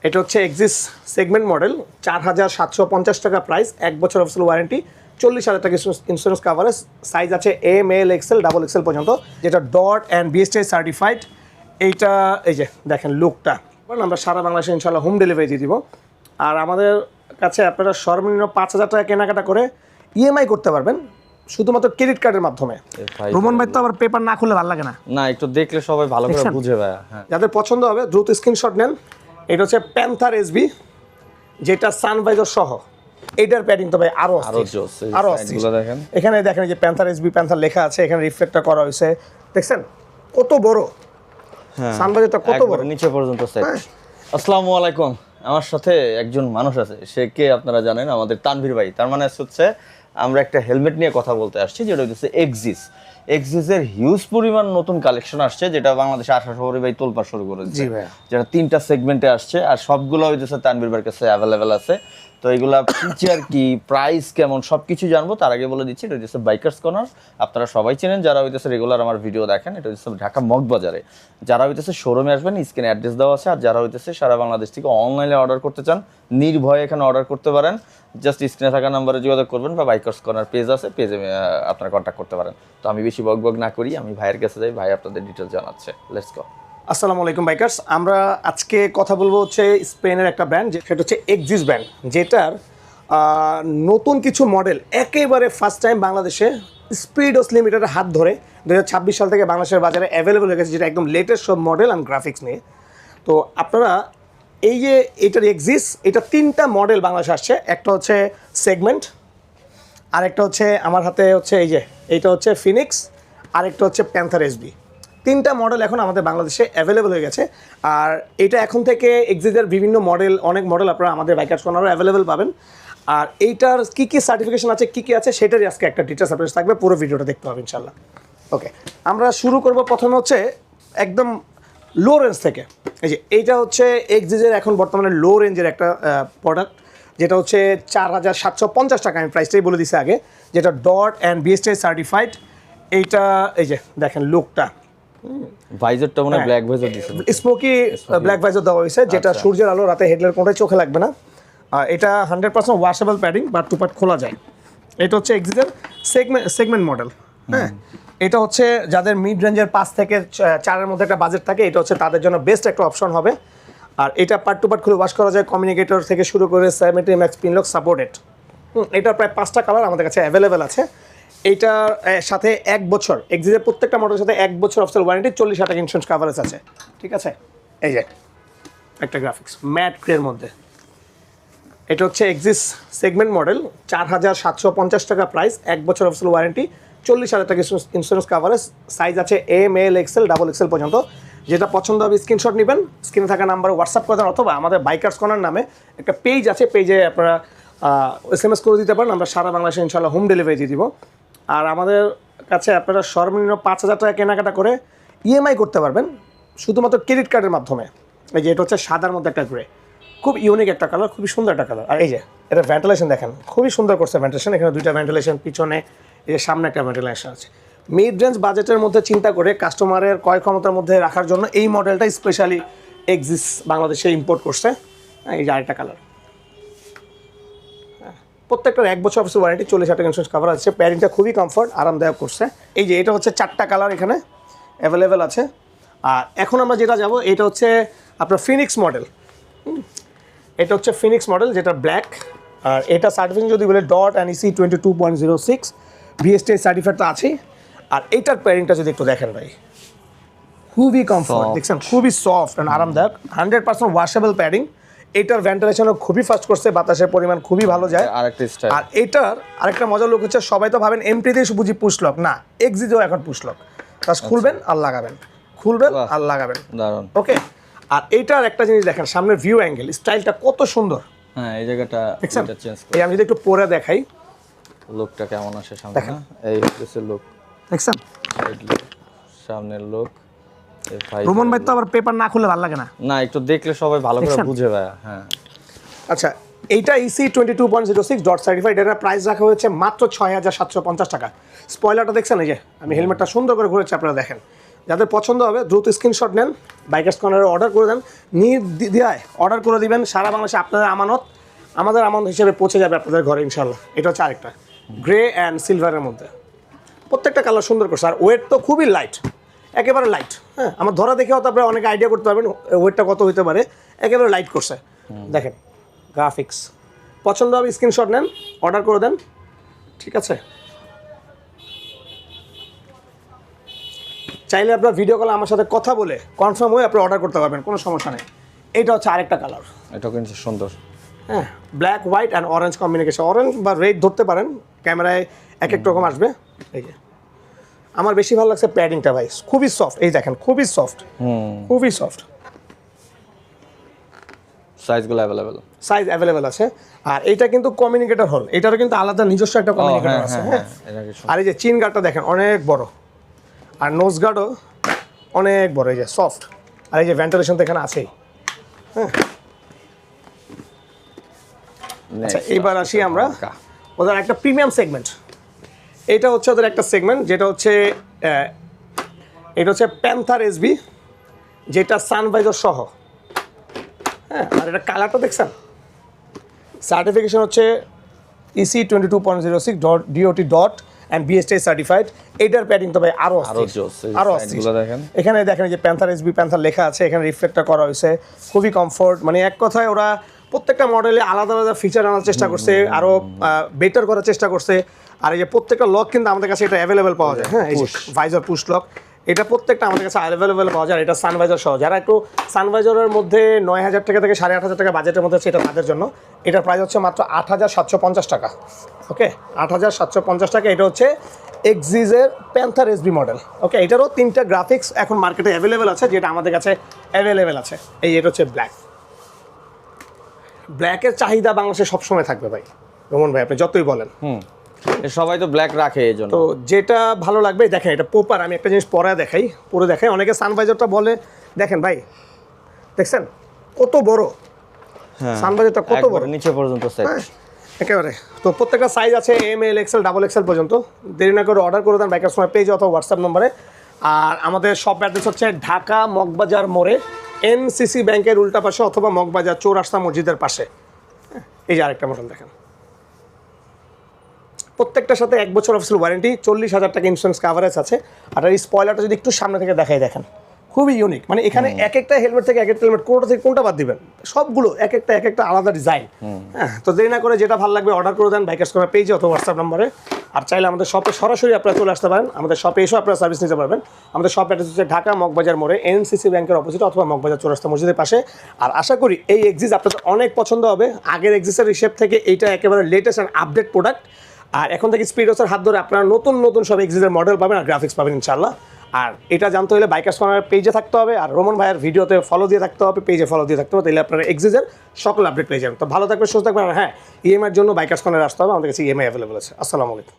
এটা হচ্ছে axis segment model, 4750 টাকা প্রাইস, 1 বছর অফিসিয়াল ওয়ারেন্টি, 40,000 টাকা ইন্স্যুরেন্স কাভারেজ, সাইজ আছে M L XL double XL পর্যন্ত, যেটা ডট অ্যান্ড বিএসটিআই সার্টিফাইড। এইটা এই যে দেখেন লুকটা, আমরা সারা বাংলাদেশে ইনশাল্লাহ হোম ডেলিভারি দিয়ে দিব। আর আমাদের কাছে আপনারা সর্বনিম্ন 5,000 টাকা কেনাকাটা করে ইএমআই করতে পারবেন শুধুমাত্র ক্রেডিট কার্ডের মাধ্যমে। রোমন ভাই তো আবার পেপার না খুললে ভালো লাগে না, না একটু দেখলে সবাই ভালো করে বুঝে ভাই। হ্যাঁ, যাদের পছন্দ হবে দ্রুত স্ক্রিনশট নেন। এটা হচ্ছে প্যান্থার এসবি, যেটা সানভাইজার সহ। এইটার প্যাডিং তো ভাই আরো অস্থির। দেখেন এখানে দেখেন যে প্যান্থার এসবি প্যান্থার লেখা আছে, এখানে রিফ্লেক্টর করা হয়েছে, দেখছেন কত বড় সানভাইজারটা, কত বড় নিচে পর্যন্ত সেট। আসসালামু আলাইকুম, আমার সাথে একজন মানুষ আছে, সে কে আপনারা জানেন, আমাদের তানভীর ভাই। তার মানে হচ্ছে আমরা একটা হেলমেট নিয়ে কথা বলতে আসছি, যেটা হচ্ছে এক্সিসের হিউজ পরিমাণ নতুন কালেকশন আসছে, যেটা বাংলাদেশে আসা শহরে ভাই তোলপাড় শুরু করেছে, যেটা 3টা সেগমেন্টে আসছে, আর সবগুলো হইতেছে তানভীর ভাইয়ের কাছে অ্যাভেলেবেল আছে। তো এগুলা ফিচার কি, প্রাইস কেমন, সব কিছু জানবো। তার আগে বলে দিচ্ছি, এটা হচ্ছে বাইকার্স কর্নার। আপনারা সবাই চেনেন যারা হইতেছে রেগুলার আমার ভিডিও দেখেন। এটা হচ্ছে ঢাকা মগবাজারে। যারা হইতেছে শোরুমে আসবেন, স্ক্রিনে অ্যাড্রেস দেওয়া আছে। আর যারা হইতেছে সারা বাংলাদেশ থেকে অনলাইনে অর্ডার করতে চান, নির্ভয়ে এখানে অর্ডার করতে পারেন। জাস্ট স্ক্রিনে থাকা নাম্বারে যোগাযোগ করবেন, বা বাইকার্স কর্নার পেজ আছে, পেজে আপনারা কন্ট্যাক্ট করতে পারেন। তো আমি বেশি বক না করি, আমি ভাইয়ের কাছে যাই, ভাই আপনাদের ডিটেলস জানাচ্ছে। Let's go. আসসালামু আলাইকুম বাইকার্স, আমরা আজকে কথা বলবো হচ্ছে স্পেনের একটা ব্র্যান্ড, সেটা হচ্ছে এক্সিস ব্র্যান্ড, যেটার নতুন কিছু মডেল একেবারে ফার্স্ট টাইম বাংলাদেশে স্পিডোস লিমিটেডের হাত ধরে 2026 সাল থেকে বাংলাদেশের বাজারে অ্যাভেলেবল হয়ে গেছে, যেটা একদম লেটেস্ট সব মডেল অ্যান্ড গ্রাফিক্স নিয়ে। তো আপনারা এই যে এটার এক্সিস, এটা 3টা মডেল বাংলাদেশে আসছে। একটা হচ্ছে সেগমেন্ট, আরেকটা হচ্ছে আমার হাতে হচ্ছে এই যে এইটা হচ্ছে ফিনিক্স, আরেকটা হচ্ছে প্যান্থার এসবি। 3টা মডেল এখন আমাদের বাংলাদেশে অ্যাভেলেবল হয়ে গেছে। আর এটা এখন থেকে এক্সিসের বিভিন্ন মডেল, অনেক মডেল আপনারা আমাদের বাইকার্স কর্নারও অ্যাভেলেবল পাবেন। আর এইটার কী কী সার্টিফিকেশন আছে, কী কী আছে, সেটারই আজকে একটা ডিটেলস আপনার থাকবে, পুরো ভিডিওটা দেখতে হবে ইনশাল্লাহ। ওকে, আমরা শুরু করব প্রথমে হচ্ছে একদম লো রেঞ্জ থেকে। এই যে এইটা হচ্ছে এক্সিসের এখন বর্তমানে লো রেঞ্জের একটা প্রোডাক্ট, যেটা হচ্ছে 4750 টাকা। আমি প্রাইসটাই বলে দিছি আগে, যেটা ডট অ্যান্ড বিএসটিআই সার্টিফাইড। এইটা এই যে দেখেন লুকটা, ভাইজারটা মনে হয় ব্ল্যাক ভাইজার দিয়েছে, স্মোকি ব্ল্যাক ভাইজার দেওয়া হয়েছে, যেটা সূর্যের আলো রাতে হেডলাইট কোনোটাই চোখে লাগবে না। এটা 100% ওয়াশেবল প্যাডিং, বা টুপাট খোলা যায়। এটা হচ্ছে এক্সিসের সেগমেন্ট মডেল। হ্যাঁ, এটা হচ্ছে যাদের মিড রেঞ্জের 5 থেকে 4-এর মধ্যে একটা বাজেট থাকে, এটা হচ্ছে তাদের জন্য বেস্ট একটা অপশন হবে। আর এটা পার্ট টু পার্ট খুলে ওয়াশ করা যায়, কমিউনিকেটর থেকে শুরু করে 70 ম্যাক্স পিনলক সাপোর্টেড। এটার প্রায় 5টা কালার আমাদের কাছে অ্যাভেলেবেল আছে। এইটার সাথে 1 বছর, এক্সিসের প্রত্যেকটা মডেলের সাথে 1 বছর অফিসিয়াল ওয়ারেন্টি, 40,000 টাকা ইন্স্যুরেন্স কাভারেজ আছে। ঠিক আছে, এই যে একটা গ্রাফিক্স ম্যাট গ্রের মধ্যে। এটা হচ্ছে এক্সিস সেগমেন্ট মডেল, 4750 টাকা প্রাইস, 1 বছর অফিসিয়াল ওয়ারেন্টি, 40,000 টাকা ইন্স্যুরেন্স কাভারেজ, সাইজ আছে M L XL double XL পর্যন্ত। যেটা পছন্দ হবে স্ক্রিনশট নেবেন, স্ক্রিনে থাকা নাম্বারে হোয়াটসঅ্যাপ করেন, অথবা আমাদের বাইকার্স কর্নার নামে একটা পেজ আছে, পেজে আপনারা SMS করে দিতে পারেন। আমরা সারা বাংলাদেশে ইনশাল্লাহ হোম ডেলিভারি দিয়ে দিব। আর আমাদের কাছে আপনারা সর্বনিম্ন 5,000 টাকা কেনাকাটা করে ইএমআই করতে পারবেন শুধুমাত্র ক্রেডিট কার্ডের মাধ্যমে। এই যে এটা হচ্ছে সাদার মধ্যে একটা গ্রে, খুব ইউনিক একটা কালার, খুবই সুন্দর একটা কালার। আর এই যে এটা ভেন্টিলেশন দেখেন, খুবই সুন্দর করছে ভেন্টিলেশন। এখানে 2টা ভেন্টিলেশন, পিছনে এই যে সামনে একটা ভেন্টিলেশন আছে। মিড রেঞ্জ বাজেটের মধ্যে চিন্তা করে কাস্টমারের ক্রয় ক্ষমতার মধ্যে রাখার জন্য এই মডেলটা স্পেশালি এক্সিস বাংলাদেশে ইম্পোর্ট করছে। এই যে আরেকটা কালার, প্রত্যেকটার 1 বছর অফিসিয়াল ওয়ারেন্টি, 40,000 টাকা ইন্স্যুরেন্স কাভার আছে। প্যাডিংটা খুবই কমফর্ট, আরামদায়ক করছে। এই যে এটা হচ্ছে 4টা কালার এখানে অ্যাভেলেবেল আছে। আর এখন আমরা যেটা যাব, এটা হচ্ছে আপনার ফিনিক্স মডেল। এটা হচ্ছে ফিনিক্স মডেল, যেটা ব্ল্যাক। আর এটা সার্টিফিকেশন যদি বলে dot and EC 22.06 BSTI certified তো আছেই। আর এইটার প্যাডিংটা যদি একটু দেখেন ভাই, খুবই কমফর্ট, দেখছেন খুবই সফট অ্যান্ড আরামদায়ক, 100% ওয়াশেবল প্যাডিং। এটার ভেন্টিলেশনও খুবই ফাস্ট করছে, বাতাসের পরিমাণ খুবই ভালো যায়। আর এটার আরেকটা মজার লোক হচ্ছে, সবাই তো ভাবেন এমটিতেই বুঝি পুশলক, না, এক্সিসেও এখন পুশলক। জাস্ট খুলবেন আর লাগাবেন, খুলবেন আর লাগাবেন। দারুণ। ওকে, আর এইটার একটা জিনিস দেখেন, সামনের ভিউ অ্যাঙ্গেল স্টাইলটা কত সুন্দর। হ্যাঁ, এই জায়গাটা দেখছেন, চেঞ্জ এই আমি যদি একটু পরে দেখাই, লুকটা কেমন আসে সামনে, না এই হচ্ছে লুক, দেখছেন সামনের লুক। রোমন ভাই তো আবার পেপার না খুললে ভালো লাগে না, না একটু দেখলে সবাই ভালো করে বুঝে ভাই। হ্যাঁ, আচ্ছা, এইটা EC 22.06 ডট সার্টিফাইড। এটার প্রাইস রাখা হয়েছে মাত্র 6,750 টাকা। স্পয়লারটা দেখছেন, এই যে আমি হেলমেটটা সুন্দর করে ঘুরেছি, আপনারা দেখেন যাদের পছন্দ হবে দ্রুত স্ক্রিনশট নেন, বাইকার্স কর্নারে অর্ডার করে দেন, নির্দ্বিধায় অর্ডার করে দিবেন। সারা বাংলাদেশে আপনাদের আমানত আমাদের আমানত হিসেবে পৌঁছে যাবে আপনাদের ঘরে ইনশাল্লাহ। এটা হচ্ছে আরেকটা গ্রে অ্যান্ড সিলভারের মধ্যে, প্রত্যেকটা কালার সুন্দর করছে। আর ওয়েট তো খুবই লাইট, একেবারে লাইট। হ্যাঁ, আমার ধরা দেখে হয়তো আপনারা অনেকে আইডিয়া করতে পারবেন ওয়েটটা কত হতে পারে। একেবারে লাইট করছে, দেখেন গ্রাফিক্স। পছন্দ হবে স্ক্রিনশট নেন, অর্ডার করে দেন, ঠিক আছে। চাইলে আপনার ভিডিও কলে আমার সাথে কথা বলে কনফার্ম হয়ে আপনি অর্ডার করতে পারবেন, কোনো সমস্যা নেই। এইটা হচ্ছে আরেকটা কালার, এটা কিন্তু সুন্দর। হ্যাঁ, black white and orange combination. Orange বা রেড ধরতে পারেন, ক্যামেরায় এক এক রকম আসবে। এই যে আমার বেশি ভালো লাগছে প্যাডিংটা ভাই, খুবই সফট। এই দেখেন খুবই সফট, খুবই সফট। সাইজগুলো অ্যাভেলেবেল, সাইজ অ্যাভেলেবেল আছে। আর এইটা কিন্তু কমিউনিকেটর হল, এটারও কিন্তু আলাদা নিজস্ব একটা কমিউনিকেটর আছে। হ্যাঁ, আর এই যে চিন গার্ডটা দেখেন অনেক বড়, আর নোজ গার্ডও অনেক বড়, এই যে সফট। আর এই যে ভেন্টিলেশন তো এখানে আছেই। হ্যাঁ, আচ্ছা এইবার আসি আমরা ওদের একটা প্রিমিয়াম সেগমেন্ট। এটা হচ্ছে ওদের একটা সেগমেন্ট, যেটা হচ্ছে এটা হচ্ছে প্যান্থার এসবি, যেটা সানভাইজার সহ। হ্যাঁ, আর এটা কালারটা দেখছেন, সার্টিফিকেশন হচ্ছে EC 22.06 DOT dot and BSTI certified. এইটার প্যাডিং তো ভাই আরও দেখেন। এখানে দেখেন যে প্যান্থার এসবি প্যান্থার লেখা আছে, এখানে রিফ্লেক্টটা করা হয়েছে, খুবই কমফোর্ট। মানে এক কথায় ওরা প্রত্যেকটা মডেলে আলাদা আলাদা ফিচার আনার চেষ্টা করছে, আরও বেটার করার চেষ্টা করছে। আর এই যে প্রত্যেকটা লক কিন্তু আমাদের কাছে এটা অ্যাভেলেবেল পাওয়া যায়। হ্যাঁ, এই যে ভাইজার পুশ লক, এটা প্রত্যেকটা আমাদের কাছে অ্যাভেলেবেল পাওয়া যায়। এটা সানভাইজার সহ, যারা একটু সানভাইজারের মধ্যে 9,000 টাকা থেকে 8,500 টাকা বাজেটের মধ্যে আছে, এটা তাদের জন্য। এটার প্রাইস হচ্ছে মাত্র 8,750 টাকা। ওকে, 8,750 টাকা। এটা হচ্ছে এক্সিজের প্যান্থার এসবি মডেল। ওকে, এটারও 3টা গ্রাফিক্স এখন মার্কেটে অ্যাভেলেবেল আছে, যেটা আমাদের কাছে অ্যাভেলেবেল আছে। এটা হচ্ছে ব্ল্যাক। ব্ল্যাকের চাহিদা বাংলাদেশে সবসময় থাকবে ভাই, রোমন ভাই আপনি যতই বলেন। সবাই তো ব্ল্যাক রাখে, এই জন্য তো যেটা ভালো লাগবে দেখেন, এটা পোপার। আমি একটা জিনিস পরে দেখাই। অনেকে সানভাইজারটা বলে, দেখেন ভাই দেখছেন কত বড় সানভাইজারটা, কত বড় নিচে পর্যন্ত সেট একেবারে। তো প্রত্যেকটা সাইজ আছে ML XL XXL পর্যন্ত। দেরি না করে অর্ডার করে দেন বাইকার্স কর্নার পেজ অথবা হোয়াটসঅ্যাপ নম্বরে। আর আমাদের শপ অ্যাড্রেস হচ্ছে ঢাকা মগবাজার মোড়ে NCC ব্যাংকের উল্টা পাশে, অথবা মগবাজার চৌরাস্তা মসজিদের পাশে। এই যে আরেকটা মডেল দেখেন, প্রত্যেকটার সাথে 1 বছর অফিসিয়াল ওয়ারেন্টি, 40,000 টাকা ইন্স্যুরেন্স কাভারেজ আছে। আর এই স্পয়লারটা যদি একটু সামনে থেকে দেখাই, দেখেন খুবই ইউনিক। মানে এখানে এক একটা হেলমেট থেকে এক একটা হেলমেট, কোনটা থেকে কোনটা বাদ দিবেন, সবগুলো এক একটা আলাদা ডিজাইন। হ্যাঁ, তো দেরি না করে যেটা ভালো লাগবে অর্ডার করে দেন বাইকার্স কর্নার পেজে অথবা হোয়াটসঅ্যাপ নম্বরে। আর চাইলে আমাদের শপে সরাসরি আপনারা চলে আসতে পারেন, আমাদের শপে এসেও আপনারা সার্ভিস নিতে পারবেন। আমাদের শপ অ্যাড্রেস হচ্ছে ঢাকা মগবাজার মোড়ে NCC ব্যাংকের অপোজিট, অথবা মগবাজার চৌরাস্তা মসজিদের পাশে। আর আশা করি এই এক্সিস আপনাদের অনেক পছন্দ হবে। আগের এক্সিসের হিসেব থেকে এইটা একেবারে লেটেস্ট অ্যান্ড আপডেট প্রোডাক্ট। আর এখন থেকে স্পিডোসের হাত ধরে আপনারা নতুন সব এক্সিসের মডেল পাবেন আর গ্রাফিক্স পাবেন ইনশাল্লাহ। আর এটা জানতে হলে বাইকার্স কর্নার পেজে থাকতে হবে, আর রোমন ভাইয়ের ভিডিওতে ফলো দিয়ে থাকতে হবে, পেজে ফলো দিয়ে থাকতে হবে, তাহলে আপনারা এক্সিসের সকল আপডেট পেয়ে যাবেন। তো ভালো থাকবেন, সুস্থ থাকবেন। আর হ্যাঁ, EMI এর জন্য বাইকার্স কর্নারে আসতে হবে, আমাদের কাছে EMI অ্যাভেলেবল আছে। আসসালামু আলাইকুম।